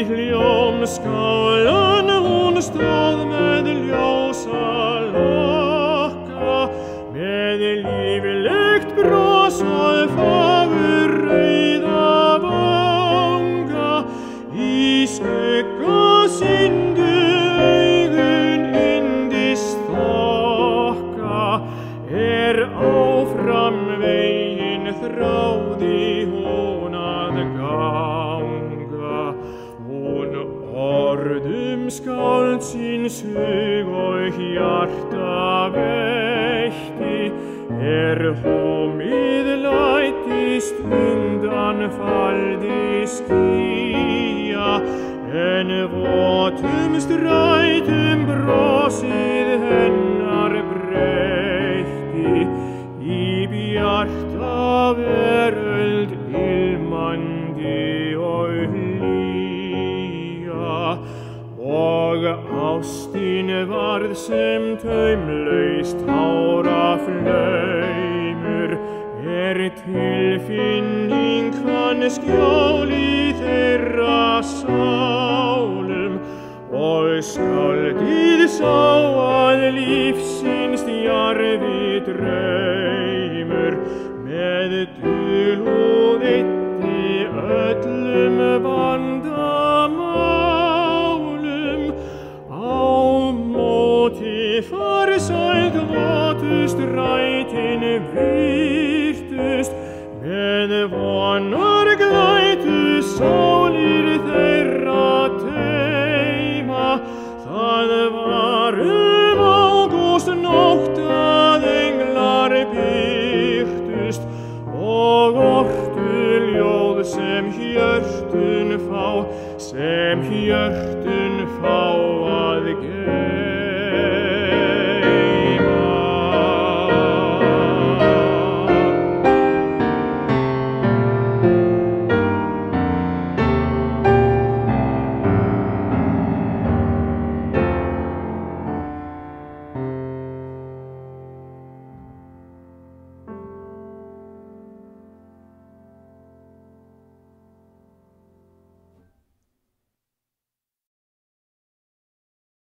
Ljómskálan hún stóð með ljósa lokka, með líflegt bros og fagur rauða vanga. Í skugga sýndu augun yndisþokka, áfram veginn þráði hún að ganga. Hún orðum skáldsins hug og hjarta veitti, hómið læddist undan faldi skýja, en votum strætum brosið hennar breytti. Í bjarta veröld ilmandi og hlýja, og ástin varð sem taumlaus táraflaumur, tilfinning fann skjól í þeirra sálum, og skáldið sá að lífsins djarfi draumur með dulúð eyddi öllum vandamálum. Á móti farsæld votust rætin virtust, með vonar glætu sálir þeirra teyma. Það var ágústnótt að englar birtust, og ortu ljóð sem hjörtun fá